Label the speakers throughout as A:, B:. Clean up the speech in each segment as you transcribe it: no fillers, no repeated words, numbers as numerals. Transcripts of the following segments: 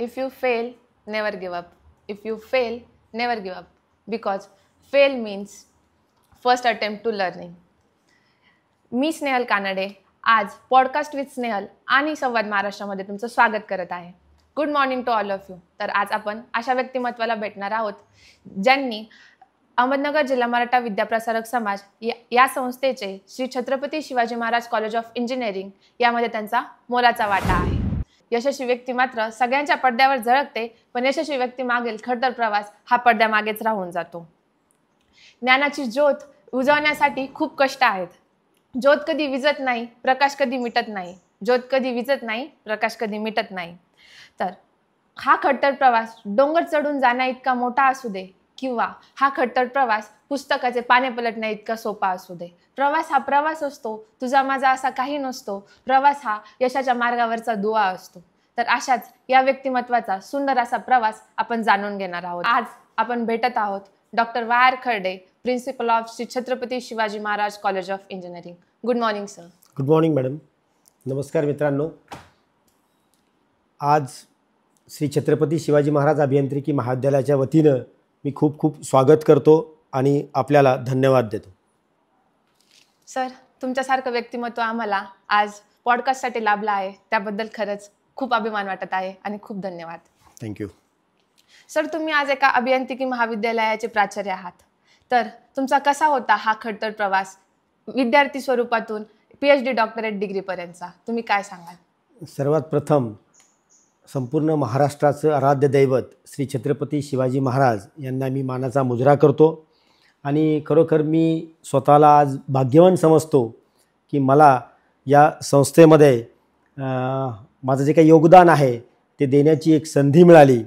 A: If you fail, never give up. If you fail, never give up. Because fail means first attempt to learning. मी स्नेहल कानडे आज podcast with Snehal आणि संवाद महाराष्ट्रामध्ये तुमचं स्वागत करत आहे. Good morning to all of you. तर आज आपण अशा व्यक्तिमत्वाला भेटणार आहोत ज्यांनी अहमदनगर जिल्हा मराठा विद्याप्रसारक समाज या संस्थेचे Shri Chhatrapati Shivaji Maharaj College of engineering यामध्ये त्यांचा मोलाचा वाटा आहे. यशस्वी व्यक्ती मात्र सगळ्यांच्या पडद्यावर झळकते, पण यशस्वी व्यक्ती मागील खडतर प्रवास हा पडद्यामागेच राहून जातो. ज्ञानाची ज्योत उजवण्यासाठी खूप कष्ट आहेत. ज्योत कधी विझत नाही, प्रकाश कधी मिटत नाही. ज्योत कधी विझत नाही, प्रकाश कधी मिटत नाही. तर हा खडतर प्रवास डोंगर चढून जाण्या इतका मोठा असू दे किंवा हा खडतर प्रवास पुस्तकाचे पाने पलटण्या इतका सोपा असू दे, प्रवास हा प्रवास असतो. तुझा माझा असा काही नसतो. प्रवास हा यशाच्या मार्गावरचा दुवा असतो. तर अशाच या व्यक्तिमत्वाचा सुंदर असा प्रवास आपण जाणून घेणार आहोत. आज आपण भेटत आहोत डॉक्टर वायर Kharde, principal of Shri Chhatrapati Shivaji Maharaj College of Engineering. Good morning sir.
B: Good morning madam. नमस्कार मित्रांनो. आज श्री छत्रपती शिवाजी महाराज अभियांत्रिकी महाविद्यालयाच्या वतीनं मी खूप खूप स्वागत करतो आणि आपल्याला धन्यवाद देतो.
A: सर, तुमच्यासारखं व्यक्तिमत्व आम्हाला आज पॉडकास्टसाठी लाभलं आहे, त्याबद्दल खरंच खूप अभिमान वाटत आहे आणि खूप धन्यवाद.
B: थँक्यू.
A: सर, तुम्ही आज एका अभियांत्रिकी महाविद्यालयाचे प्राचार्य आहात. तर तुमचा कसा होता हा खडतर प्रवास विद्यार्थी स्वरूपातून PhD डॉक्टरेट डिग्रीपर्यंतचा, तुम्ही काय सांगाल?
B: सर्वात प्रथम संपूर्ण महाराष्ट्राचं आराध्य दैवत श्री छत्रपती शिवाजी महाराज यांना मी मानाचा मुजरा करतो आणि खरोखर मी स्वतःला आज भाग्यवान समजतो की मला या संस्थेमध्ये माझं जे काही योगदान आहे ते देण्याची एक संधी मिळाली.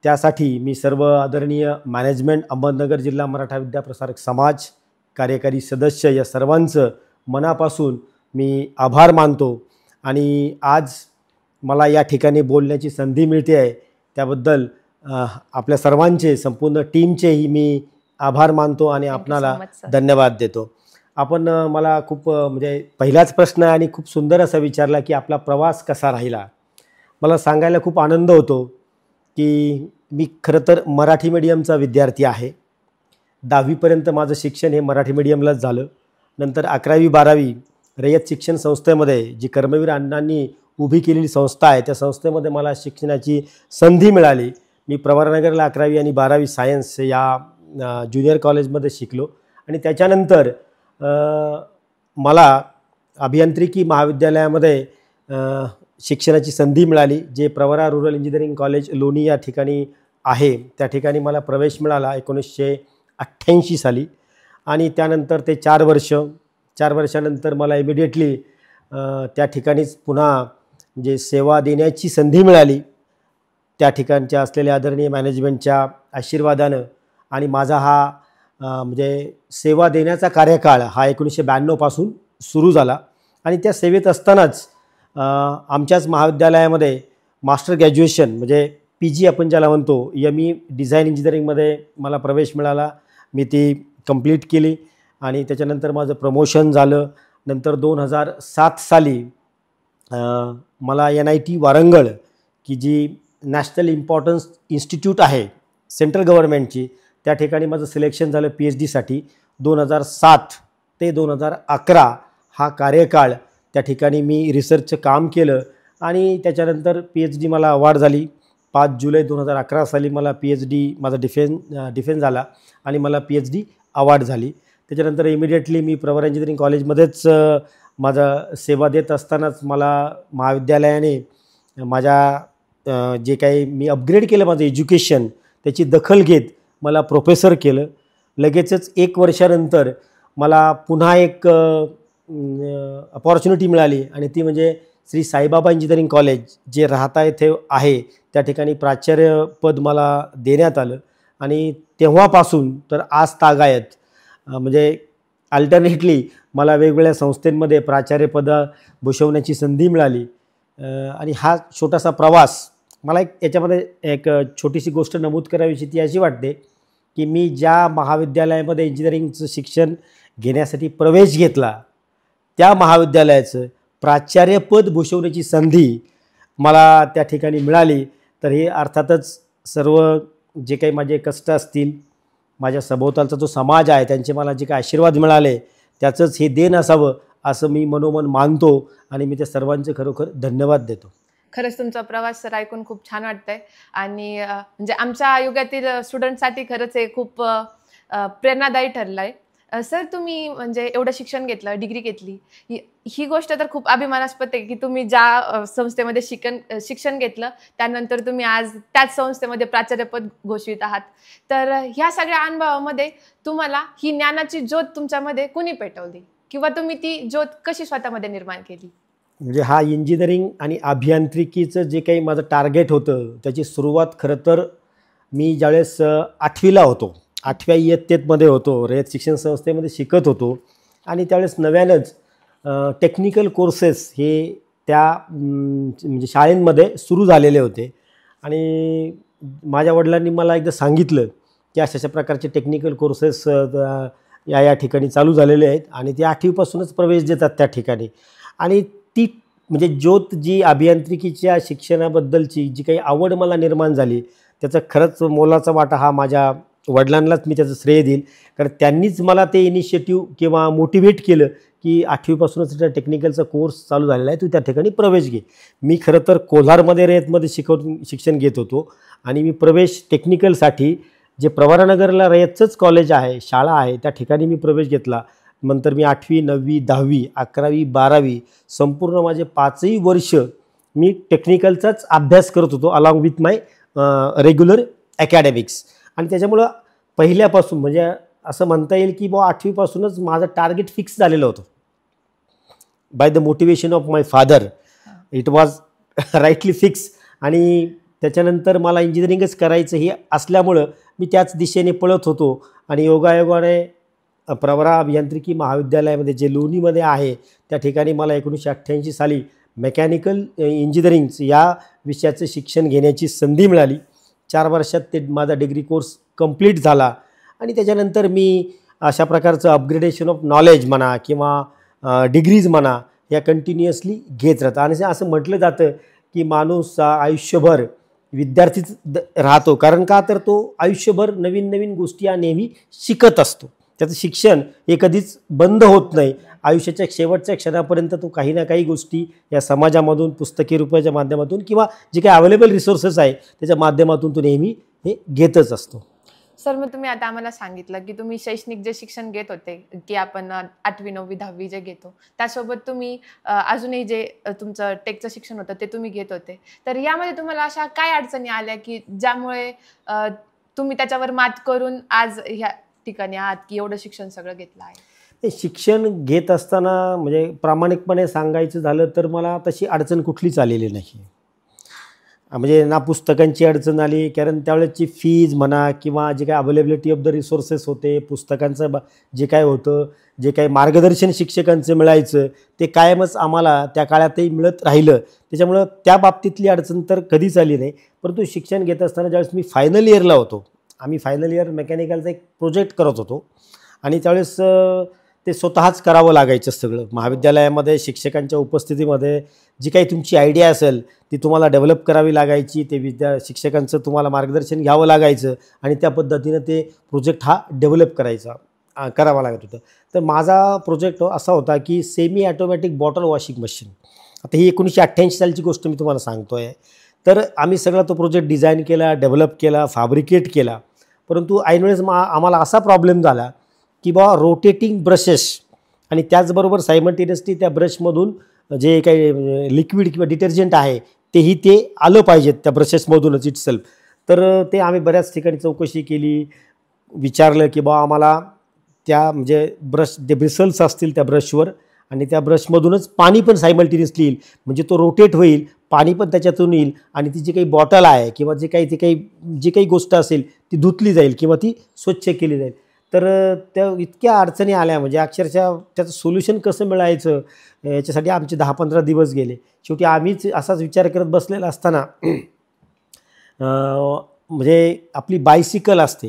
B: त्यासाठी मी सर्व आदरणीय मॅनेजमेंट, अहमदनगर जिल्हा मराठा विद्याप्रसारक समाज, कार्यकारी सदस्य या सर्वांचं मनापासून मी आभार मानतो. आणि आज मला या ठिकाणी बोलण्याची संधी मिळते आहे त्याबद्दल आपल्या सर्वांचे, संपूर्ण टीमचेही मी आभार मानतो आणि आपणाला धन्यवाद देतो. आपण मला खूप म्हणजे पहिलाच प्रश्न आणि खूप सुंदर असा विचारला की आपला प्रवास कसा राहिला. मला सांगायला खूप आनंद होतो की मी खरं तर मराठी मीडियमचा विद्यार्थी आहे. 10वीपर्यंत माझं शिक्षण हे मराठी मीडियमलाच झालं. नंतर 11वी-12वी रयत शिक्षण संस्थेमध्ये जी कर्मवीर अण्णांनी उभी केलेली संस्था आहे त्या संस्थेमध्ये मला शिक्षणाची संधी मिळाली. मी प्रवरानगरला 11वी आणि 12वी सायन्स या ज्युनियर कॉलेजमध्ये शिकलो आणि त्याच्यानंतर मला अभियांत्रिकी महाविद्यालयामध्ये शिक्षणाची संधी मिळाली, जे प्रवरा रूरल इंजिनिअरिंग कॉलेज लोणी या ठिकाणी आहे. त्या ठिकाणी मला प्रवेश मिळाला 1988 साली आणि त्यानंतर ते 4 वर्षानंतर मला इमिडिएटली त्या ठिकाणीच पुन्हा जे सेवा देण्याची संधी मिळाली. त्या ठिकाणच्या असलेल्या आदरणीय मॅनेजमेंटच्या आशीर्वादानं आणि माझा हा म्हणजे सेवा देण्याचा कार्यकाळ हा 1992 पासून सुरू झाला. आणि त्या सेवेत असतानाच आमच्याच महाविद्यालयामध्ये मास्टर ग्रॅज्युएशन म्हणजे PG आपण ज्याला म्हणतो, ME डिझाईन इंजिनिअरिंगमध्ये मला प्रवेश मिळाला. मी ती कंप्लीट केली आणि त्याच्यानंतर माझं प्रमोशन झालं. नंतर 2007 साली मला NIT वारंगळ की जी नॅशनल इम्पॉर्टन्स इन्स्टिट्यूट आहे सेंट्रल गव्हर्नमेंटची, त्या ठिकाणी माझं सिलेक्शन झालं PhD साठी. 2007 ते 2011 हा कार्यकाळ त्या ठिकाणी मी रिसर्चचं काम केलं आणि त्याच्यानंतर PhD मला अवॉर्ड झाली. 5 जुलै 2011 साली मला PhD माझा डिफेन्स झाला आणि मला PhD अवॉर्ड झाली. त्याच्यानंतर इमिडिएटली मी प्रवरा इंजिनिअरिंग कॉलेजमध्येच माझा सेवा देत असतानाच मला महाविद्यालयाने माझ्या जे काही मी अपग्रेड केलं माझं एज्युकेशन त्याची दखल घेत मला प्रोफेसर केलं. लगेचच 1 वर्षानंतर मला पुन्हा एक अपॉर्च्युनिटी मिळाली आणि ती म्हणजे श्री साईबाबा इंजिनिअरिंग कॉलेज जे राहता येथे आहे त्या ठिकाणी प्राचार्यपद मला देण्यात आलं. आणि तेव्हापासून तर आज तागायत म्हणजे अल्टरनेटली मला वेगवेगळ्या संस्थांमध्ये प्राचार्यपद भूषवण्याची संधी मिळाली. आणि हा छोटासा प्रवास मला याच्यामध्ये एक छोटीशी गोष्ट नमूद करावीशी ती अशी वाटते की मी ज्या महाविद्यालयामध्ये इंजिनिअरिंगचं शिक्षण घेण्यासाठी प्रवेश घेतला त्या महाविद्यालयाचं प्राचार्यपद भूषवण्याची संधी मला त्या ठिकाणी मिळाली. तर हे अर्थातच सर्व जे काही माझे कष्ट असतील, माझ्या सभोवतालचा जो समाज आहे त्यांचे मला जे काही आशीर्वाद मिळाले त्याचंच हे देण असावं असं मी मनोमन मानतो आणि मी त्या सर्वांचे खरोखर धन्यवाद देतो.
A: खरंच तुमचा प्रवास सर ऐकून खूप छान वाटतंय आणि म्हणजे आमच्या युगातील स्टुडंटसाठी खरंच हे खूप प्रेरणादायी ठरलं आहे. सर तुम्ही म्हणजे एवढं शिक्षण घेतलं, डिग्री घेतली, ही गोष्ट तर खूप अभिमानास्पद आहे की तुम्ही ज्या संस्थेमध्ये शिक्षण घेतलं त्यानंतर तुम्ही आज त्याच संस्थेमध्ये प्राचार्यपद घोषवित आहात. तर ह्या सगळ्या अनुभवामध्ये तुम्हाला ही ज्ञानाची ज्योत तुमच्यामध्ये कुणी पेटवली किंवा तुम्ही ती ज्योत कशी स्वतःमध्ये निर्माण केली?
B: म्हणजे हा इंजिनिअरिंग आणि अभियांत्रिकीचं जे काही माझं टार्गेट होतं त्याची सुरुवात खरं तर मी ज्यावेळेस 8वीला होतो, 8व्या इयत्तेमध्ये होतो, रयत शिक्षण संस्थेमध्ये शिकत होतो आणि त्यावेळेस नव्यानंच टेक्निकल कोर्सेस हे त्या म्हणजे शाळेंमध्ये सुरू झालेले होते आणि माझ्या वडिलांनी मला एकदा सांगितलं की अशा प्रकारचे टेक्निकल कोर्सेस या ठिकाणी चालू झालेले आहेत आणि ते 8वीपासूनच प्रवेश देतात त्या ठिकाणी. आणि ती म्हणजे ज्योत जी अभियांत्रिकीच्या शिक्षणाबद्दलची जी काही आवड मला निर्माण झाली त्याचा खरंच मोलाचा वाटा हा माझ्या वडिलांनाच मी त्याचं श्रेय देईल. कारण त्यांनीच मला ते इनिशिएटिव्ह किंवा मोटिवेट केलं की 8वीपासूनच त्या टेक्निकलचा कोर्स चालू झालेला आहे, तू त्या ठिकाणी प्रवेश घे. मी खरं तर कोल्हारमध्ये रयतमध्ये शिक्षण घेत होतो आणि मी प्रवेश टेक्निकलसाठी जे प्रवरानगरला रयतचंच कॉलेज आहे, शाळा आहे, त्या ठिकाणी मी प्रवेश घेतला. नंतर मी 8वी 9वी 10वी 11वी 12वी संपूर्ण माझे 5ही वर्ष मी टेक्निकलचाच अभ्यास करत होतो along with my regular academics. आणि त्याच्यामुळं पहिल्यापासून म्हणजे असं म्हणता येईल की बुवा 8वीपासूनच माझं टार्गेट फिक्स झालेलं होतं. By the motivation of my father it was rightly fix. आणि त्याच्यानंतर मला इंजिनिअरिंगच करायचं हे असल्यामुळं मी त्याच दिशेने पळत होतो आणि योगायोगाने प्रवरा अभियांत्रिकी महाविद्यालयामध्ये जे लोणीमध्ये आहे त्या ठिकाणी मला 1988 साली मेकॅनिकल इंजिनिअरिंग या विषयाचं शिक्षण घेण्याची संधी मिळाली. 4 वर्षात ते माझा डिग्री कोर्स कंप्लीट झाला आणि त्याच्यानंतर मी अशा प्रकारचं अपग्रेडेशन ऑफ नॉलेज म्हणा किंवा डिग्रीज म्हणा या कंटिन्युअसली घेत राहतं. आणि असं म्हटलं जातं की माणूस आयुष्यभर विद्यार्थीच राहतो. कारण का तर तो आयुष्यभर नवीन नवीन गोष्टी या नेहमी शिकत असतो. त्याचं शिक्षण हे कधीच बंद होत नाही. आयुष्याच्या शेवटच्या क्षणापर्यंत तो काही ना काही गोष्टी या समाजामधून पुस्तकी रूपाच्या माध्यमातून किंवा जे काही अवेलेबल रिसोर्सेस आहे त्याच्या माध्यमातून तो नेहमी हे घेतच असतो.
A: सर मग तुम्ही आता आम्हाला सांगितलं की तुम्ही शैक्षणिक जे शिक्षण घेत होते की आपण 8वी 9वी 10वी जे घेतो त्यासोबत तुम्ही अजूनही जे तुमचं टेकचं शिक्षण होतं ते तुम्ही घेत होते. तर यामध्ये तुम्हाला अशा काय अडचणी आल्या की ज्यामुळे तुम्ही त्याच्यावर मात करून आज ह्या ठिकाणी आहात की एवढं शिक्षण सगळं घेतलं आहे?
B: शिक्षण घेत असताना म्हणजे प्रामाणिकपणे सांगायचं झालं तर मला तशी अडचण कुठलीच आलेली नाही. म्हणजे ना पुस्तकांची अडचण आली, कारण त्यावेळेची फीज म्हणा किंवा जे काही अवेलेबिलिटी ऑफ द रिसोर्सेस होते, पुस्तकांचं जे काय होतं, जे काही मार्गदर्शन शिक्षकांचं मिळायचं ते कायमच आम्हाला त्या काळातही मिळत राहिलं. त्याच्यामुळं त्या बाबतीतली अडचण तर कधीच आली नाही. परंतु शिक्षण घेत असताना ज्यावेळेस मी फायनल इयरला होतो, आम्ही फायनल इयर मेकॅनिकलचा एक प्रोजेक्ट करत होतो आणि त्यावेळेस ते स्वतःच करावं लागायचं सगळं. महाविद्यालयामध्ये शिक्षकांच्या उपस्थितीमध्ये जी काही तुमची आयडिया असेल ती तुम्हाला डेव्हलप करावी लागायची. ते शिक्षकांचं तुम्हाला मार्गदर्शन घ्यावं लागायचं आणि त्या पद्धतीनं ते प्रोजेक्ट हा डेव्हलप करावा लागत होतं. तर माझा प्रोजेक्ट असा होता की semi automatic bottle washing machine. आता ही 1988 सालची गोष्ट मी तुम्हाला सांगतो आहे. तर आम्ही सगळा तो प्रोजेक्ट डिझाईन केला, डेव्हलप केला, फॅब्रिकेट केला. परंतु ऐनवेळेस आम्हाला असा प्रॉब्लेम झाला की बा रोटेटिंग ब्रशेस आणि त्याचबरोबर सायमल्टेनियसली त्या ब्रशमधून जे काही लिक्विड किंवा डिटर्जंट आहे तेही ते आलं पाहिजेत त्या ब्रशेसमधूनच इटसेल्फ. तर ते आम्ही बऱ्याच ठिकाणी चौकशी केली, विचारलं की बा आम्हाला त्या म्हणजे जे ब्रिसल्स असतील त्या ब्रशवर आणि त्या ब्रशमधूनच पाणी पण सायमल्टेनियसली येईल, म्हणजे तो रोटेट होईल, पाणी पण त्याच्यातून येईल आणि ती जी काही बॉटल आहे किंवा जी काही गोष्ट असेल ती धुतली जाईल किंवा ती स्वच्छ केली जाईल. तर त्या इतक्या अडचणी आल्या म्हणजे अक्षरशः त्याचं सोल्युशन कसं मिळायचं याच्यासाठी आमचे 10-15 दिवस गेले. शेवटी आम्हीच असाच विचार करत बसलेला असताना म्हणजे आपली बायसिकल असते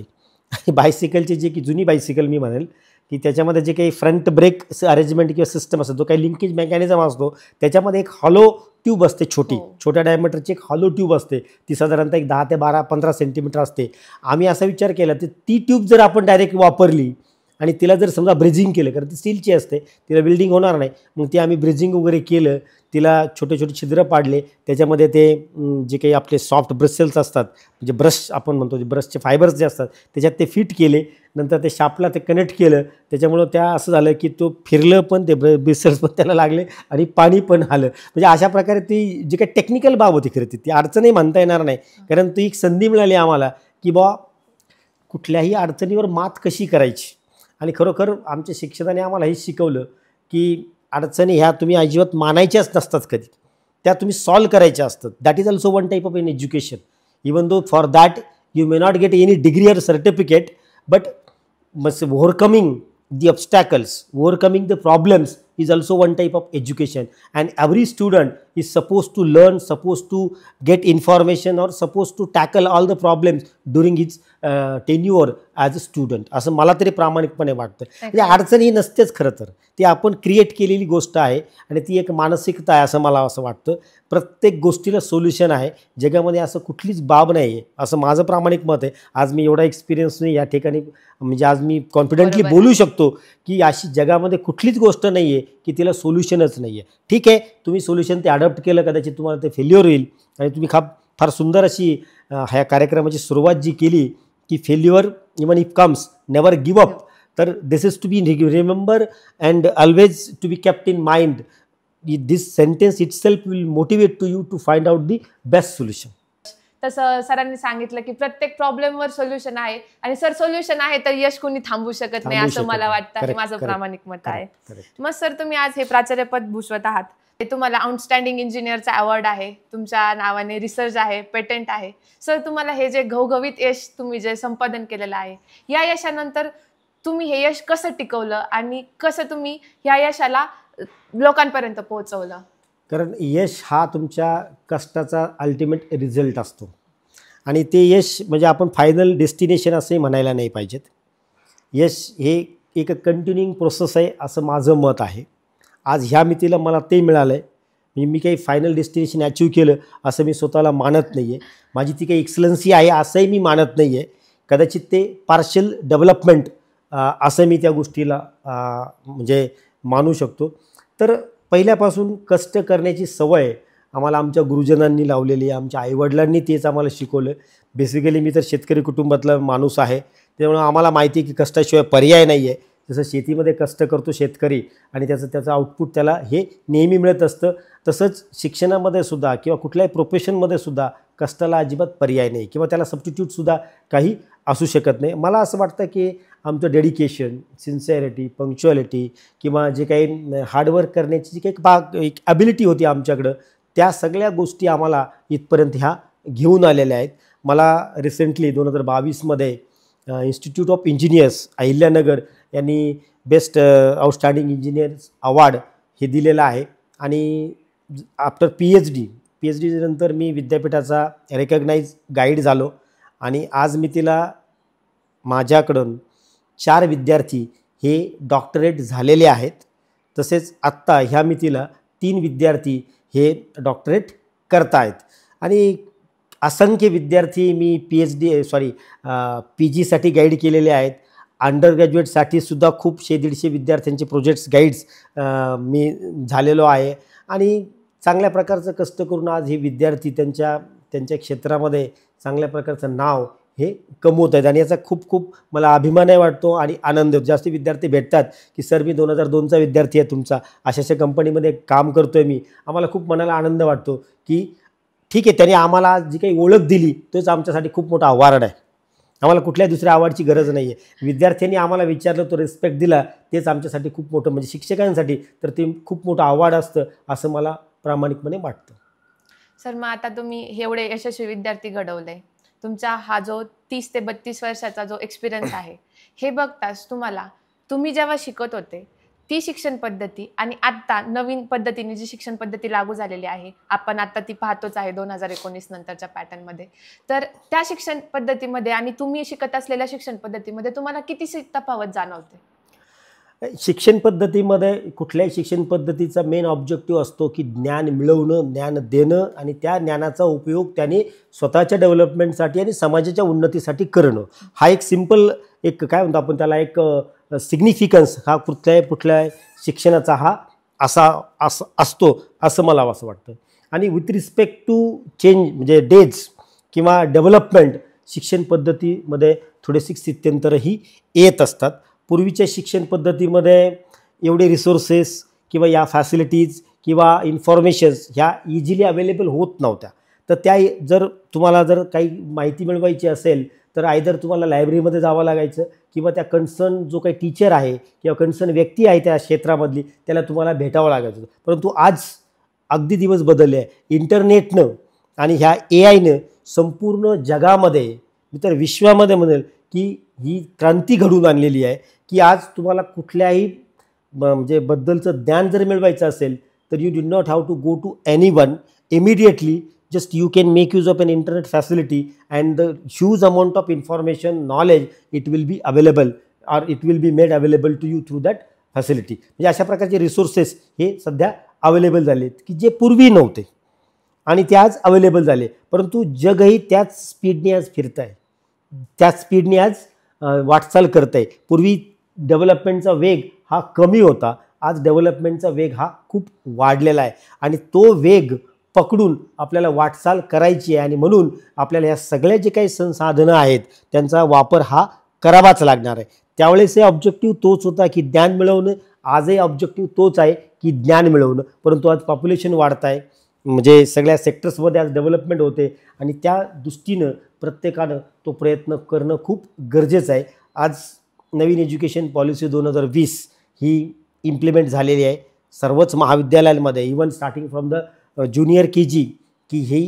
B: आणि बायसिकलची जी की जुनी बायसिकल मी म्हणेल की त्याच्यामध्ये जे काही फ्रंट ब्रेक अरेंजमेंट किंवा सिस्टम असतो, जो काही लिंकेज मेकॅनिझम असतो त्याच्यामध्ये एक हॉलो ट्यूब असते छोटी,
A: हो.
B: छोट्या डायमीटरची एक हॉलो ट्यूब असते, ती साधारणतः एक 10 ते 12-15 सेंटीमीटर असते. आम्ही असा विचार केला तर ती ट्यूब जर आपण डायरेक्ट वापरली आणि तिला जर समजा ब्रिजिंग केलं, कारण ती स्टीलची असते, तिला बिल्डिंग होणार नाही, मग ती आम्ही ब्रिजिंग वगैरे केलं, तिला छोटे छोटे छिद्र पाडले, त्याच्यामध्ये ते जे काही आपले सॉफ्ट ब्रसेल्स असतात, म्हणजे ब्रश आपण म्हणतो, जे ब्रशचे फायबर्स जे असतात त्याच्यात ते फिट केले, नंतर ते शापला ते कनेक्ट केलं, त्याच्यामुळं त्या असं झालं की तो फिरलं पण, ते ब्रिसेल्स पण त्याला लागले आणि पाणी पण आलं. म्हणजे अशा प्रकारे ती जी काही टेक्निकल बाब होती खरं ती अडचणही म्हणता येणार नाही, कारण ती एक संधी मिळाली आम्हाला की बा कुठल्याही अडचणीवर मात कशी करायची. आणि खरोखर आमच्या शिक्षकाने आम्हाला हे शिकवलं की अडचणी ह्या तुम्ही अजिबात मानायच्याच नसतात कधी, त्या तुम्ही सॉल्व्ह करायच्या असतात. That is also one type of in education. Even though for that you may not get any degree or certificate, but overcoming the obstacles, overcoming the problems is also one type of education, and every student is supposed to learn, supposed to get information, or supposed to tackle all the problems during his tenure as a student. असं मला तरी प्रामाणिकपणे वाटतं. म्हणजे अडचण ही नसतेच खरं तर, ती आपण क्रिएट केलेली गोष्ट आहे आणि ती एक मानसिकता आहे असं मला असं वाटतं. प्रत्येक गोष्टीला सोल्युशन आहे, जगामध्ये असं कुठलीच बाब नाही आहे असं माझं प्रामाणिक मत आहे. आज मी एवढा एक्सपिरियन्सने या ठिकाणी म्हणजे आज मी कॉन्फिडेंटली बोलू शकतो की अशी जगामध्ये कुठलीच गोष्ट नाही आहे की तिला सोल्युशनच नाही आहे. ठीक आहे, तुम्ही सोल्युशन ते अडॉप्ट केलं, कदाचित तुम्हाला ते फेल्युअर होईल, आणि तुम्ही फार सुंदर अशी ह्या कार्यक्रमाची सुरुवात जी केली की failure even if comes never give up, तर this is to be remember and always to be kept in mind. This sentence itself will motivate to you to find out the best solution.
A: तसं सरांनी सांगितलं की प्रत्येक प्रॉब्लेमवर solution आहे, आणि sir solution आहे तर यश कोणी थांबवू शकत नाही असं मला वाटतं, हे माझं प्रामाणिक मत आहे. मग सर तुम्ही आज हे प्राचार्यपद भूषवत आहात, ते तुम्हाला आउटस्टँडिंग इंजिनियरचा अवॉर्ड आहे, तुमच्या नावाने रिसर्च आहे, पेटंट आहे. सर तुम्हाला हे जे घवघवीत यश तुम्ही जे संपादन केलेलं आहे, या यशानंतर तुम्ही हे यश कसं टिकवलं आणि कसं तुम्ही या यशाला लोकांपर्यंत पोहोचवलं?
B: कारण यश हा तुमच्या कष्टाचा अल्टिमेट रिझल्ट असतो, आणि ते यश म्हणजे आपण फायनल डेस्टिनेशन असंही म्हणायला नाही पाहिजेत. यश हे एक कंटिन्युइंग प्रोसेस आहे असं माझं मत आहे. आज ह्या मितीला मला ते मिळालं आहे, म्हणजे मी काही फायनल डेस्टिनेशन अचीव केलं असं मी स्वतःला मानत नाही आहे. माझी ती काही एक्सलन्सी आहे असंही मी मानत नाही आहे. कदाचित ते पार्शल डेव्हलपमेंट असं मी त्या गोष्टीला म्हणजे मानू शकतो. तर पहिल्यापासून कष्ट करण्याची सवय आम्हाला आमच्या गुरुजनांनी लावलेली आहे, आमच्या आईवडिलांनी तेच आम्हाला शिकवलं. बेसिकली मी तर शेतकरी कुटुंबातला माणूस आहे, त्यामुळे आम्हाला माहिती आहे की कष्टाशिवाय पर्याय नाही आहे. जसं शेतीमध्ये कष्ट करतो शेतकरी आणि त्याचं आउटपुट त्याला हे नेहमी मिळत असतं, तसंच शिक्षणामध्ये सुद्धा किंवा कुठल्याही प्रोफेशनमध्ये सुद्धा कष्टाला अजिबात पर्याय नाही किंवा त्याला सबस्टिट्यूटसुद्धा काही असू शकत नाही. मला असं वाटतं की आमचं डेडिकेशन, सिन्सिअरिटी, पंक्च्युअलिटी किंवा जे काही हार्डवर्क करण्याची जी काही एक ॲबिलिटी होती आमच्याकडं, त्या सगळ्या गोष्टी आम्हाला इथपर्यंत ह्या घेऊन आलेल्या आहेत. मला रिसेंटली 2022मध्ये इन्स्टिट्यूट ऑफ इंजिनियर्स अहिल्यानगर यांनी बेस्ट आउटस्टँडिंग इंजिनियर्स अवॉर्ड हे दिलेलं आहे. आणि आफ्टर PhD नंतर मी विद्यापीठाचा रेकग्नाइज गाईड झालो, आणि आज मी तिला माझ्याकडून 4 विद्यार्थी हे डॉक्टरेट झालेले आहेत. तसेच आत्ता ह्या मितीला 3 विद्यार्थी हे डॉक्टरेट करतायत, आणि असंख्य विद्यार्थी मी PGसाठी गाईड केलेले आहेत. अंडर ग्रॅज्युएटसाठी सुद्धा खूप 100-150 विद्यार्थ्यांचे प्रोजेक्ट्स गाईड्स मी झालेलो आहे. आणि चांगल्या प्रकारचं कष्ट करून आज हे विद्यार्थी त्यांच्या क्षेत्रामध्ये चांगल्या प्रकारचं नाव हे कमवत आहेत, आणि याचा खूप मला अभिमानही वाटतो आणि आनंद होतो. जास्त विद्यार्थी भेटतात की सर मी 2002चा विद्यार्थी आहे तुमचा, अशा कंपनीमध्ये काम करतो आहे मी. आम्हाला खूप मनाला आनंद वाटतो की ठीक आहे, त्यांनी आम्हाला जी काही ओळख दिली तोच आमच्यासाठी खूप मोठा अवॉर्ड आहे. आम्हाला कुठल्याही दुसऱ्या अवॉर्डची गरज नाही आहे. विद्यार्थ्यांनी आम्हाला विचारलं, तो रिस्पेक्ट दिला, तेच आमच्यासाठी खूप मोठं, म्हणजे शिक्षकांसाठी तर ते खूप मोठं अवॉर्ड असतं असं मला प्रामाणिकपणे वाटतं.
A: सर मग आता तुम्ही एवढे यशस्वी विद्यार्थी घडवले, तुमचा हा जो 30 ते 32 वर्षाचा जो एक्सपिरियन्स आहे, हे बघताच तुम्ही जेव्हा शिकत होते ती शिक्षण पद्धती आणि आत्ता नवीन पद्धतीने जी शिक्षण पद्धती लागू झालेली आहे, आपण आत्ता ती पाहतोच आहे 2019 नंतरच्या पॅटर्नमध्ये, तर त्या शिक्षण पद्धतीमध्ये आणि तुम्ही शिकत असलेल्या शिक्षण पद्धतीमध्ये तुम्हाला किती तफावत जाणवते?
B: शिक्षण पद्धतीमध्ये कुठल्याही शिक्षण पद्धतीचा मेन ऑब्जेक्टिव्ह असतो की ज्ञान मिळवणं, ज्ञान देणं आणि त्या ज्ञानाचा उपयोग त्याने स्वतःच्या डेव्हलपमेंटसाठी आणि समाजाच्या उन्नतीसाठी करणं. हा एक सिम्पल एक काय म्हणतो आपण त्याला एक सिग्निफिकन्स हा कुठल्या शिक्षणाचा हा असतो असं मला असं वाटतं. आणि विथ रिस्पेक्ट टू चेंज म्हणजे डेज किंवा डेव्हलपमेंट शिक्षण पद्धतीमध्ये थोडेसे स्थित्यंतरही येत असतात. पूर्वीच्या शिक्षण पद्धतीमध्ये एवढे रिसोर्सेस किंवा या फॅसिलिटीज किंवा इन्फॉर्मेशन्स ह्या इझिली अवेलेबल होत नव्हत्या. तर त्या जर तुम्हाला जर काही माहिती मिळवायची असेल तर आयदर तुम्हाला लायब्ररीमध्ये जावं लागायचं किंवा त्या कन्सर्न जो काही टीचर आहे किंवा कन्सर्न व्यक्ती आहे त्या क्षेत्रामधली त्याला तुम्हाला भेटावं लागायचं. परंतु आज अगदी दिवस बदलले आहे. इंटरनेटनं आणि ह्या AIनं संपूर्ण जगामध्ये मी तर विश्वामध्ये म्हणेल की ही क्रांती घडवून आणलेली आहे की आज तुम्हाला कुठल्याही म्हणजे बद्दलचं ज्ञान जर मिळवायचं असेल तर you do not have to go to anyone immediately. just you can make use of an internet facility and the huge amount of information knowledge it will be available or it will be made available to you through that facility. म्हणजे अशा प्रकारचे resources हे सध्या available झालेत की जे पूर्वी नव्हते आणि ते आज अवेलेबल झाले. परंतु जगही त्याच स्पीडने आज फिरत आहे, त्याच स्पीडने आज वाटचाल करत आहे. पूर्वी डेव्हलपमेंटचा वेग हा कमी होता, आज डेव्हलपमेंटचा वेग हा खूप वाढलेला आहे आणि तो वेग पकडून आपल्याला वाटचाल करायची आहे. आणि म्हणून आपल्याला या सगळ्या जे काही संसाधनं आहेत त्यांचा वापर हा करावाच लागणार आहे. त्यावेळेस हे ऑब्जेक्टिव्ह तोच होता की ज्ञान मिळवणं. आजही ऑब्जेक्टिव्ह तोच आहे की ज्ञान मिळवणं. परंतु आज पॉप्युलेशन वाढत आहे, म्हणजे सगळ्या सेक्टर्समध्ये आज डेव्हलपमेंट होते आणि त्या दृष्टीनं प्रत्येकानं तो प्रयत्न करणं खूप गरजेचं आहे. आज नवीन एज्युकेशन पॉलिसी 2020 ही इम्प्लिमेंट झालेली आहे सर्वच महाविद्यालयांमध्ये. Even starting from the junior KG की ही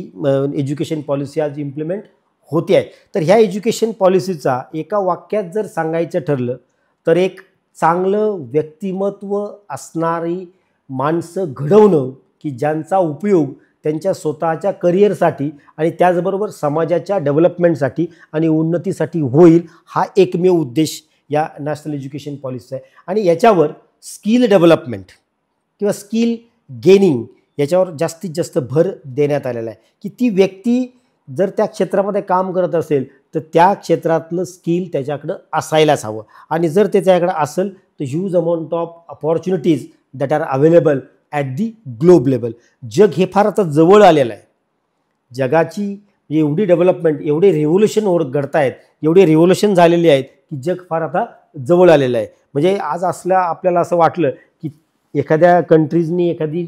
B: एज्युकेशन पॉलिसी आज इम्प्लिमेंट होते आहे. तर ह्या एज्युकेशन पॉलिसीचा एका वाक्यात जर सांगायचं ठरलं तर एक चांगलं व्यक्तिमत्व असणारी माणसं घडवणं की ज्यांचा उपयोग त्यांच्या स्वतःच्या करिअरसाठी आणि त्याचबरोबर समाजाच्या डेव्हलपमेंटसाठी आणि उन्नतीसाठी होईल, हा एकमेव उद्देश या नॅशनल एज्युकेशन पॉलिसीचा आहे. आणि याच्यावर स्किल डेव्हलपमेंट किंवा स्किल गेनिंग याच्यावर जास्तीत जास्त भर देण्यात आलेला आहे की ती व्यक्ती जर त्या क्षेत्रामध्ये काम करत असेल तर त्या क्षेत्रातलं स्किल त्याच्याकडं असायलाच हवं. आणि जर त्याच्याकडं असेल तर huge amount of opportunities that are available at the globe level. जग हे फार आता जवळ आलेलं आहे. जगाची एवढी डेव्हलपमेंट, एवढे रिव्होल्युशन घडत आहेत, एवढे रिव्होल्युशन झालेली आहेत की जग फार आता जवळ आलेलं आहे. म्हणजे आज आपल्याला असं वाटलं की एखाद्या कंट्रीजनी एखादी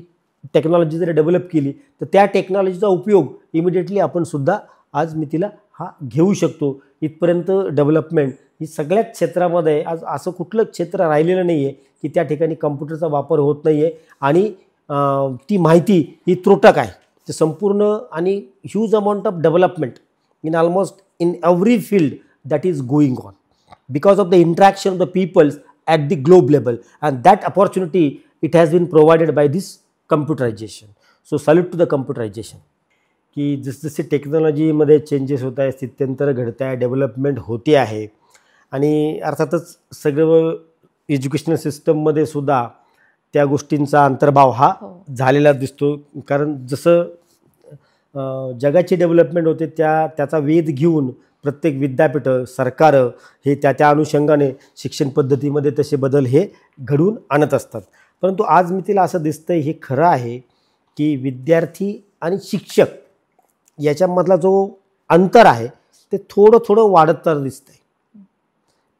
B: टेक्नॉलॉजी जर डेव्हलप केली तर त्या टेक्नॉलॉजीचा उपयोग इमिडिएटली आपण सुद्धा आज मी तिला हा घेऊ शकतो. इथपर्यंत डेव्हलपमेंट ही सगळ्याच क्षेत्रामध्ये आज असं कुठलं क्षेत्र राहिलेलं नाही आहे की त्या ठिकाणी कम्प्युटरचा वापर होत नाही आहे आणि ती माहिती ही त्रोटक आहे. ते संपूर्ण आणि huge amount of development in almost in every field that is going on because of the interaction of the peoples at the globe level and that opportunity it has been provided by this computerisation. So salute to the computerisation की जसजसे टेक्नॉलॉजीमध्ये changes होत आहे, स्थित्यंतर घडत आहे, development होते आहे आणि अर्थातच सगळं एज्युकेशनल सिस्टममध्ये सुद्धा त्या गोष्टींचा अंतर्भाव हा झालेला दिसतो. कारण जसं जगाची डेव्हलपमेंट होते त्याचा वेध घेऊन प्रत्येक विद्यापीठं सरकारं हे त्या अनुषंगाने शिक्षण पद्धतीमध्ये तसे बदल हे घडवून आणत असतात. परंतु आज मी तिला असं दिसतंय हे खरं आहे की विद्यार्थी आणि शिक्षक याच्यामधला जो अंतर आहे ते थोडं वाढत दिसतंय.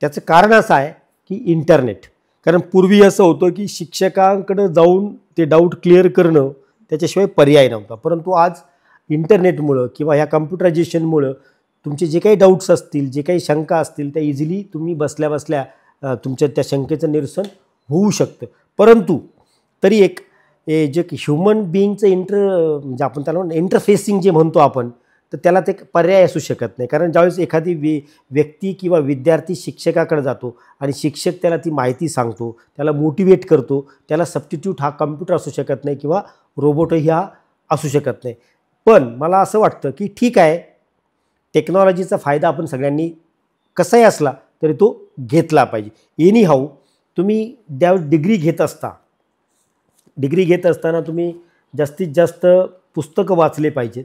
B: त्याचं कारण असं आहे की इंटरनेट. कारण पूर्वी असं होतं की शिक्षकांकडे जाऊन ते डाऊट क्लिअर करणं त्याच्याशिवाय पर्याय नव्हता. परंतु आज इंटरनेटमुळं किंवा ह्या कम्प्युटरायझेशनमुळं तुमचे जे काही डाऊट्स असतील, जे काही शंका असतील त्या इझिली तुम्ही बसल्या बसल्या तुमच्या त्या शंकेचं निरसन होऊ शकतं. परंतु तरी एक जे ह्युमन बिईंगचं म्हणजे आपण त्याला इंटरफेसिंग जे म्हणतो आपण, तर त्याला ते पर्याय असू शकत नाही. कारण ज्यावेळेस एखादी व्यक्ती किंवा विद्यार्थी शिक्षकाकडे जातो आणि शिक्षक त्याला ती माहिती सांगतो, त्याला मोटिवेट करतो, त्याला सबस्टिट्यूट हा कम्प्युटर असू शकत नाही किंवा रोबोटही हा असू शकत नाही. पण मला असं वाटतं की ठीक आहे, टेक्नॉलॉजीचा फायदा आपण सगळ्यांनी कसाही असला तरी तो घेतला पाहिजे. एनी हाऊ तुम्ही ज्यावेळेस डिग्री घेत असताना तुम्ही जास्तीत जास्त पुस्तकं वाचले पाहिजेत.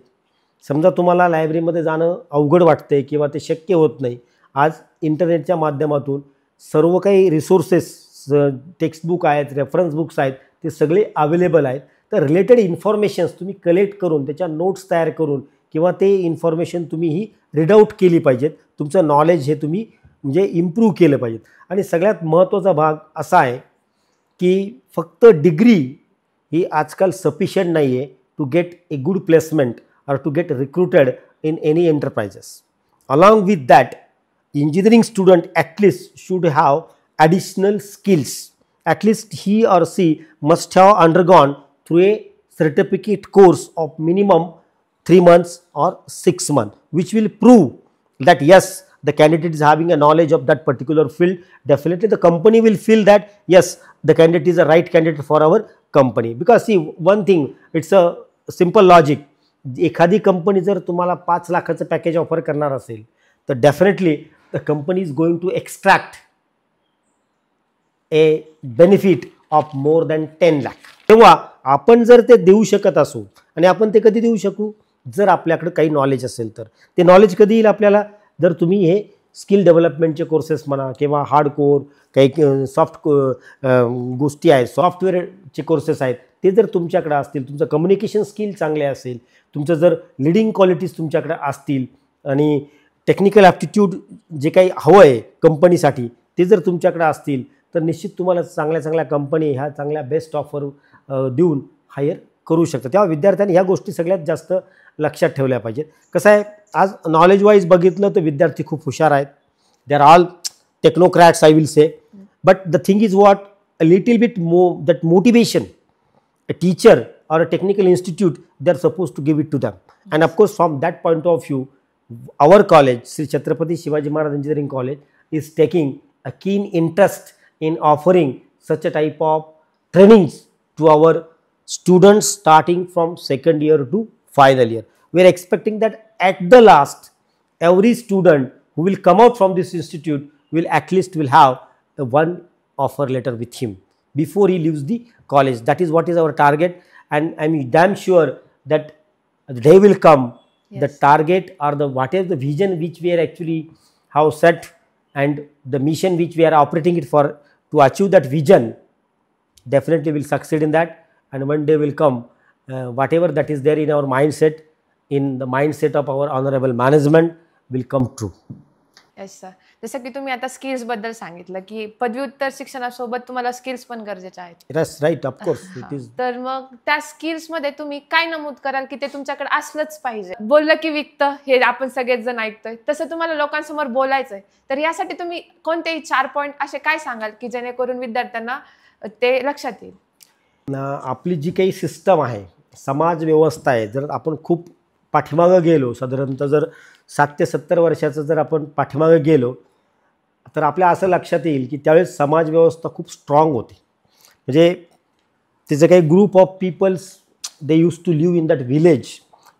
B: समजा तुम्हाला लायब्ररीमध्ये जाणं अवघड वाटतंय किंवा ते शक्य होत नाही, आज इंटरनेटच्या माध्यमातून सर्व काही रिसोर्सेस, टेक्स्टबुक आहेत, रेफरन्स बुक्स आहेत, ते सगळे अवेलेबल आहेत. तर रिलेटेड इन्फॉर्मेशन्स तुम्ही कलेक्ट करून त्याच्या नोट्स तयार करून किंवा ते इन्फॉर्मेशन तुम्ही ही रीड आऊट केली पाहिजेत. तुमचं नॉलेज हे तुम्ही म्हणजे इम्प्रूव्ह केलं पाहिजेत. आणि सगळ्यात महत्त्वाचा भाग असा आहे की फक्त डिग्री ही आजकाल सफिशियंट नाही आहे to get a good placement or to get recruited in any enterprises. Along with that, engineering student at least should have additional skills. At least he or she must have undergone through a certificate course of minimum 3 months or 6 months, which will prove that yes, the candidate is having a knowledge of that particular field. Definitely the company will feel that yes, the candidate is a right candidate for our company. Because see, one thing, it's a simple logic. एखादी company जर तुम्हाला 5 लाखाचं package offer करणार असेल तर definitely the company is going to extract a benefit of more than 10 lakh. तेव्हा आपण जर ते देऊ शकत असू, आणि आपण ते कधी देऊ शकू, जर आपल्याकडे काही नॉलेज असेल तर. ते नॉलेज कधी येईल आपल्याला, जर तुम्ही हे स्किल डेव्हलपमेंटचे कोर्सेस म्हणा किंवा हार्डकोर काही सॉफ्ट गोष्टी आहेत, सॉफ्टवेअरचे कोर्सेस आहेत, ते जर तुमच्याकडे असतील, तुमचं कम्युनिकेशन स्किल चांगले असेल, तुमचं जर लिडिंग क्वालिटीज तुमच्याकडे असतील आणि टेक्निकल ॲप्टिट्यूड जे काही हवं आहे कंपनीसाठी ते जर तुमच्याकडे असतील तर निश्चित तुम्हाला चांगल्या कंपनी ह्या चांगल्या बेस्ट ऑफर देऊन हायर करू शकतात. तेव्हा विद्यार्थ्यांनी ह्या गोष्टी सगळ्यात जास्त लक्षात ठेवल्या पाहिजेत. कसं आहे, आज नॉलेज वाईज बघितलं तर विद्यार्थी खूप हुशार आहेत. They are all technocrats I will say. But the thing is what, a little bit that motivation a teacher or a technical institute, they are supposed to give it to them. And of course, from that point of view, our college, Sri Chhatrapati Shivaji Maharaj Engineering College, is taking a keen interest in offering such a type of trainings to our students starting from second year to final year. We are expecting that at the last, every student who will come out from this institute will at least will have a one offer letter with him before he leaves the college. That is what is our target, and I'm damn sure that the day will come. Yes. The target or the whatever the vision which we are actually have set and the mission which we are operating it for to achieve that vision, definitely will succeed in that. And one day will come, whatever that is there in our mindset, in the mindset of our honorable management, will come true.
A: Yes sir. जसं की तुम्ही आता स्किल्सबद्दल सांगितलं की पदव्युत्तर शिक्षणासोबत तुम्हाला skills पण गरजेच्या आहेत.
B: Yes, right, of course it is.
A: तर मग त्या स्किल्समध्ये तुम्ही काय नमूद कराल की ते तुमच्याकडे असलंच पाहिजे? बोललं की विकतं हे आपण सगळेच जण ऐकतोय, तसं तुम्हाला लोकांसमोर बोलायचंय, तर यासाठी तुम्ही कोणतेही 4 पॉईंट असे काय सांगाल की जेणेकरून विद्यार्थ्यांना ते लक्षात येईल?
B: आपली जी काही सिस्टम आहे, समाज व्यवस्था आहे, जर आपण खूप पाठीमागं गेलो, साधारणतः जर 60 ते 70 वर्षाचं जर आपण पाठीमागं गेलो तर आपल्या असं लक्षात येईल की त्यावेळेस समाज व्यवस्था खूप स्ट्रॉंग होती. म्हणजे तिचं काही group of peoples they use to live in that village.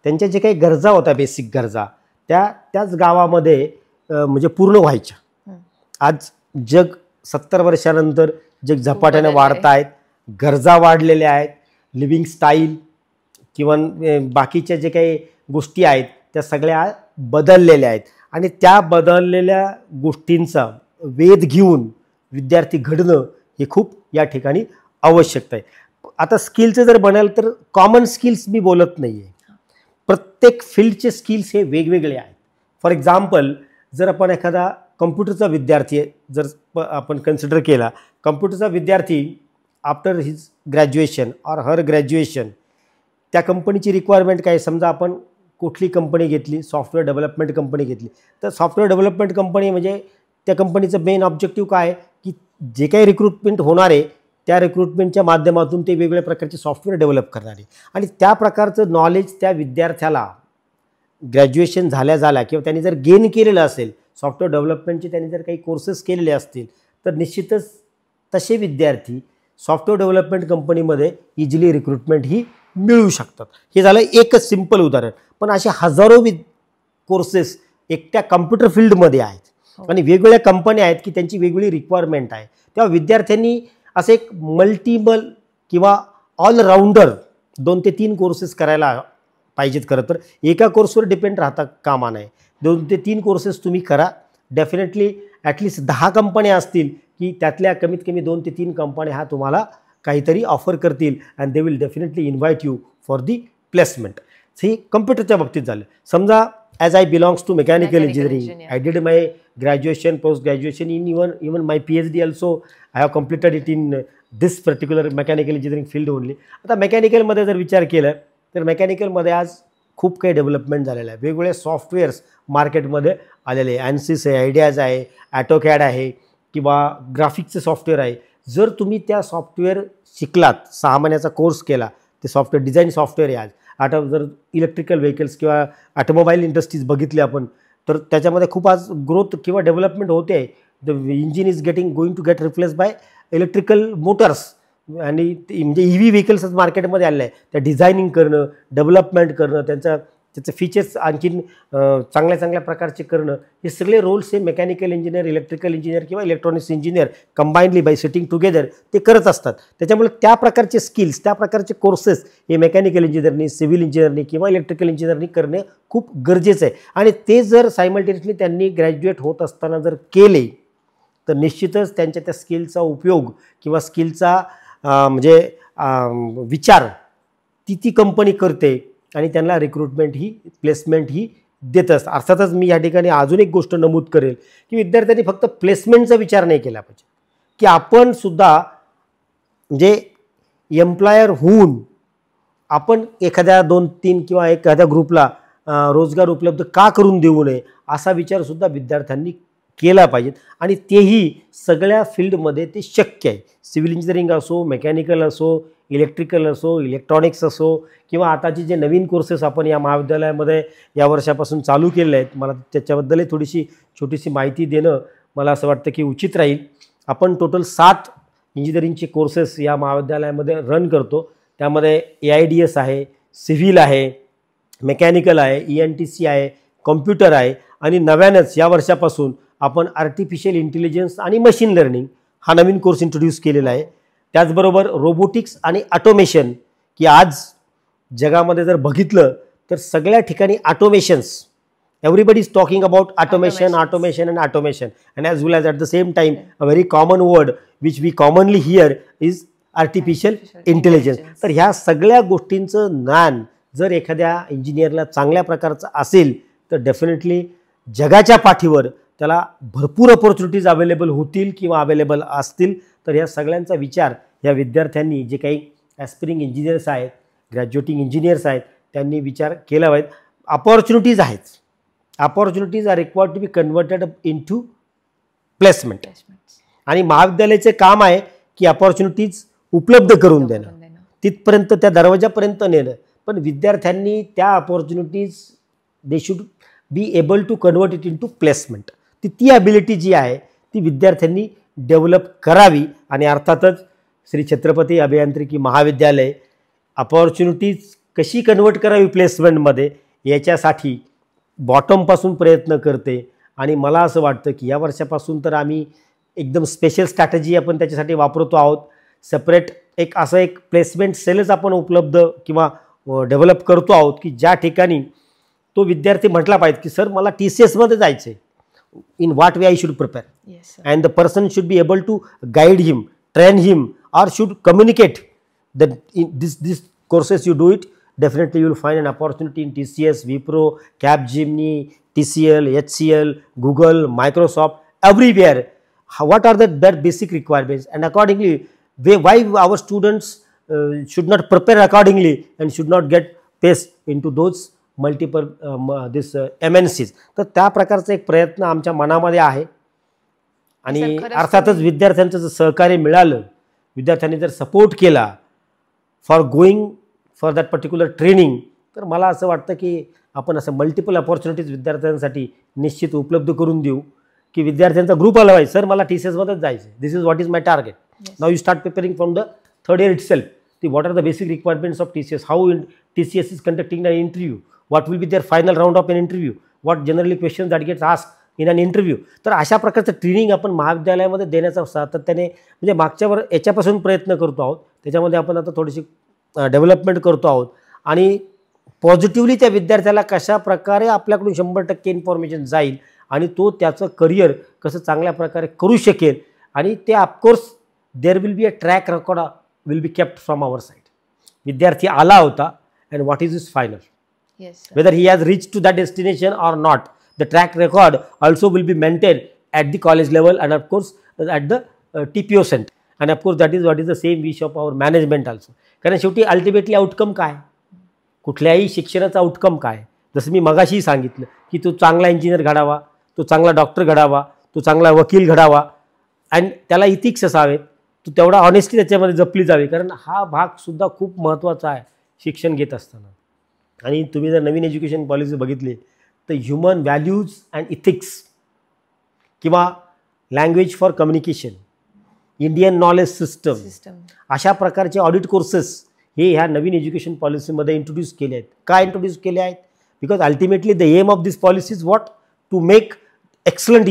B: त्यांच्या जे काही गरजा होत्या, बेसिक गरजा, त्याच गावामध्ये म्हणजे पूर्ण व्हायच्या. आज जग 70 वर्षानंतर जग झपाट्याने वाढत आहेत, गरजा वाढलेल्या आहेत, लिव्हिंग स्टाईल किंवा बाकीच्या जे काही गोष्टी आहेत त्या सगळ्या बदललेल्या आहेत. आणि त्या बदललेल्या गोष्टींचा वेध घेऊन विद्यार्थी घडणं हे खूप या ठिकाणी आवश्यकता आहे. आता स्किलचं जर म्हणाल तर कॉमन स्किल्स मी बोलत नाही आहे. प्रत्येक फील्डचे स्किल्स हे वेगवेगळे आहेत. फॉर एक्झाम्पल, जर आपण एखादा कम्प्युटरचा विद्यार्थी जर आपण कन्सिडर केला, कम्प्युटरचा विद्यार्थी after his graduation or her graduation, त्या कंपनीची रिक्वायरमेंट काय, समजा आपण कुठली कंपनी घेतली, सॉफ्टवेअर डेव्हलपमेंट कंपनी घेतली, तर सॉफ्टवेअर डेव्हलपमेंट कंपनी म्हणजे त्या कंपनीचं मेन ऑब्जेक्टिव्ह काय आहे की जे काही रिक्रुटमेंट होणार आहे त्या रिक्रुटमेंटच्या माध्यमातून ते वेगवेगळ्या प्रकारचे सॉफ्टवेअर डेव्हलप करणार आहे. आणि त्या प्रकारचं नॉलेज त्या विद्यार्थ्याला ग्रॅज्युएशन झाल्या किंवा त्यांनी जर गेन केलेलं असेल, सॉफ्टवेअर डेव्हलपमेंटचे त्यांनी जर काही कोर्सेस केलेले असतील, तर निश्चितच तसे विद्यार्थी सॉफ्टवेअर डेव्हलपमेंट कंपनीमध्ये इझिली रिक्रुटमेंट ही मिळू शकतात. हे झालं एकच सिंपल उदाहरण. पण असे हजारो कोर्सेस एकट्या कम्प्युटर फील्डमध्ये आहेत. आणि वेगवेगळ्या कंपन्या आहेत की त्यांची वेगवेगळी रिक्वायरमेंट आहे. तेव्हा विद्यार्थ्यांनी असं एक मल्टिपल किंवा ऑलराऊंडर 2 ते 3 कोर्सेस करायला पाहिजेत. खरं तर एका कोर्सवर डिपेंड राहता कामा नये. 2 ते 3 कोर्सेस तुम्ही करा. डेफिनेटली ॲटलिस्ट 10 कंपन्या असतील की त्यातल्या कमीत कमी 2 ते 3 कंपन्या ह्या तुम्हाला काहीतरी ऑफर करतील and they will definitely invite you for the placement. हे कम्प्युटरच्या बाबतीत झालं. समजा as I belongs to mechanical engineering, I did my graduation, post graduation in even my PhD also I have completed it in this particular mechanical engineering field only. आता मेकॅनिकलमध्ये जर विचार केला तर मेकॅनिकलमध्ये आज खूप काही डेव्हलपमेंट झालेलं आहे. वेगवेगळे सॉफ्टवेअर्स मार्केटमध्ये आलेले आहे. ANSYS आहे, आयडियाज आहे, AutoCAD आहे किंवा ग्राफिक्सचं सॉफ्टवेअर आहे. जर तुम्ही त्या सॉफ्टवेअर शिकलात, 6 महिन्याचा कोर्स केला, ते सॉफ्टवेअर डिझाईन सॉफ्टवेअर आहे आज. आता जर इलेक्ट्रिकल व्हेकल्स किंवा ऑटोमोबाईल इंडस्ट्रीज बघितली आपण तर त्याच्यामध्ये खूप आज ग्रोथ किंवा डेव्हलपमेंट होते आहे. The engine is going to get replace by electrical motors आणि म्हणजे EV व्हेकल्सच मार्केटमध्ये आलेलं आहे. त्या डिझायनिंग करणं, डेव्हलपमेंट करणं, त्याचे फीचर्स आणखीन चांगल्या प्रकारचे करणं, हे सगळे रोल्स हे मेकॅनिकल इंजिनियर, इलेक्ट्रिकल इंजिनियर किंवा electronics engineer combinedly bye sitting together ते करत असतात. त्याच्यामुळे त्या प्रकारचे स्किल्स, त्या प्रकारचे कोर्सेस हे मेकॅनिकल इंजिनियरनी, सिव्हिल इंजिनियरनी किंवा इलेक्ट्रिकल इंजिनियरनी करणे खूप गरजेचं आहे. आणि ते जर सायमल्टेनियसली त्यांनी ग्रॅज्युएट होत असताना जर केले तर निश्चितच त्यांच्या त्या स्किलचा उपयोग किंवा स्किलचा म्हणजे विचार ती कंपनी करते आणि त्यांना रिक्रुटमेंट ही, प्लेसमेंट ही देत असतं. अर्थातच मी या ठिकाणी अजून एक गोष्ट नमूद करेल की विद्यार्थ्यांनी फक्त प्लेसमेंटचा विचार नाही केला पाहिजे की आपण सुद्धा म्हणजे एम्प्लॉयर होऊन आपण एखाद्या 2-3 किंवा एखाद्या ग्रुपला रोजगार उपलब्ध का करून देऊ नये असा विचारसुद्धा विद्यार्थ्यांनी केला पाहिजे. आणि तेही सगळ्या फील्डमध्ये ते शक्य आहे. सिव्हिल इंजिनिअरिंग असो, मेकॅनिकल असो, इलेक्ट्रिकल असो, इलेक्ट्रॉनिक्स असो किंवा आताचे जे नवीन कोर्सेस आपण या महाविद्यालयामध्ये या वर्षापासून चालू केले आहेत, मला त्याच्याबद्दलही थोडीशी छोटीशी माहिती देणं मला असं वाटतं की उचित राहील. आपण टोटल 7 इंजिनिअरिंगचे कोर्सेस या महाविद्यालयामध्ये रन करतो. त्यामध्ये AIDS आहे, सिव्हिल आहे, मेकॅनिकल आहे, ENTC आहे, कॉम्प्युटर आहे आणि नव्यानंच या वर्षापासून आपण आर्टिफिशियल इंटेलिजन्स आणि मशीन लर्निंग हा नवीन कोर्स इंट्रोड्यूस केलेला आहे. त्याचबरोबर रोबोटिक्स आणि ऑटोमेशन की आज जगामध्ये जर बघितलं तर सगळ्या ठिकाणी automations, everybody is talking about automation and as well as at the same time a very common word which we commonly hear is artificial intelligence. तर ह्या सगळ्या गोष्टींचं ज्ञान जर एखाद्या इंजिनियरला चांगल्या प्रकारचं असेल तर डेफिनेटली जगाच्या पाठीवर त्याला भरपूर ऑपॉर्च्युनिटीज अवेलेबल होतील किंवा अवेलेबल असतील. तर या सगळ्यांचा विचार या विद्यार्थ्यांनी, जे काही ॲस्पिरिंग इंजिनियर्स आहेत, ग्रॅज्युएटिंग इंजिनियर्स आहेत, त्यांनी विचार केला पाहिजे. अपॉर्च्युनिटीज आहेत, opportunities are required to be converted into placement. आणि महाविद्यालयाचे काम आहे की अपॉर्च्युनिटीज उपलब्ध करून देणं, तिथपर्यंत त्या दरवाजापर्यंत नेणं. पण विद्यार्थ्यांनी त्या opportunities they should be able to convert it into placement. ती ॲबिलिटी जी आहे ती विद्यार्थ्यांनी डेव्हलप करावी. आणि अर्थातच श्री छत्रपती अभियांत्रिकी महाविद्यालय अपॉर्च्युनिटीज कशी कन्वर्ट करावी प्लेसमेंटमध्ये याच्यासाठी बॉटमपासून प्रयत्न करते. आणि मला असं वाटतं की या वर्षापासून तर आम्ही एकदम स्पेशल स्ट्रॅटेजी आपण त्याच्यासाठी वापरतो आहोत. सेपरेट एक प्लेसमेंट सेलच आपण उपलब्ध किंवा डेव्हलप करतो आहोत की ज्या ठिकाणी तो विद्यार्थी म्हटला पाहिजे की सर मला TCSमध्ये जायचं आहे, in what way I should prepare.
A: Yes, sir.
B: And the person should be able to guide him, train him, or should communicate that in this courses you do it, definitely you will find an opportunity in TCS, Wipro, Capgemini, TCL, HCL, Google, Microsoft, everywhere. What are their basic requirements, and accordingly why our students should not prepare accordingly and should not get placed into those multiple MNCs. तर त्या प्रकारचा एक प्रयत्न आमच्या मनामध्ये आहे. आणि अर्थातच विद्यार्थ्यांचं जर सहकार्य मिळालं, विद्यार्थ्यांनी जर सपोर्ट केला for going for that particular training, तर मला असं वाटतं की आपण असं मल्टिपल अपॉर्च्युनिटीज विद्यार्थ्यांसाठी निश्चित उपलब्ध करून देऊ की विद्यार्थ्यांचा ग्रुप आला पाहिजे, सर मला TCSमध्येच जायचं, this is what is my target. Now you start preparing from the 3rd year itself. What are the basic requirements of TCS? How TCS is conducting an interview? What will be their final round of an interview? What generally questions that gets asked in an interview. तर अशा प्रकारचं training आपण महाविद्यालयामध्ये देण्याचा सातत्याने म्हणजे मागच्यावर याच्यापासून प्रयत्न करतो आहोत. त्याच्यामध्ये आपण आता थोडीशी डेव्हलपमेंट करतो आहोत आणि पॉझिटिव्हली त्या विद्यार्थ्याला कशा प्रकारे आपल्याकडून 100% इन्फॉर्मेशन जाईल आणि तो त्याचं करिअर कसं चांगल्या प्रकारे करू शकेल आणि ते of course there will be a track record will be kept from our side. विद्यार्थी आला होता and what is is final,
A: Yes, sir.
B: whether he has reached to that destination or not, the track record also will be maintained at the college level and of course at the TPO center, and of course that is what is the same wish of our management also. कारण शेवटी ultimately outcome काय, कुठल्याही शिक्षणाचा outcome काय, जसं मी मगाशी सांगितलं की तो चांगला इंजिनियर घडावा, तो चांगला डॉक्टर घडावा, तो चांगला वकील घडावा अँड त्याला इथिक्स असावेत, तो तेवढा ऑनेस्टी त्याच्यामध्ये जपली जावी. कारण हा भागसुद्धा खूप महत्त्वाचा आहे शिक्षण घेत असताना. आणि तुम्ही जर नवीन एज्युकेशन पॉलिसी बघितली तर ह्युमन व्हॅल्यूज अँड इथिक्स किंवा language for communication, Indian knowledge system, अशा प्रकारचे ऑडिट कोर्सेस हे ह्या नवीन एज्युकेशन पॉलिसीमध्ये इंट्रोड्यूस केले आहेत. का इंट्रोड्यूस केले आहेत? Because ultimately the aim of this policy is what to make excellent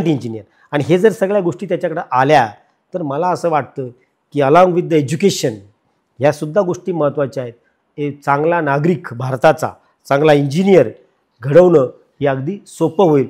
B: engineer. आणि हे जर सगळ्या गोष्टी त्याच्याकडे आल्या तर मला असं वाटतं की अलॉंग विथ द एज्युकेशन ह्यासुद्धा गोष्टी महत्त्वाच्या आहेत. एक चांगला नागरिक भारताचा, चांगला इंजिनियर घडवणं हे अगदी सोपं होईल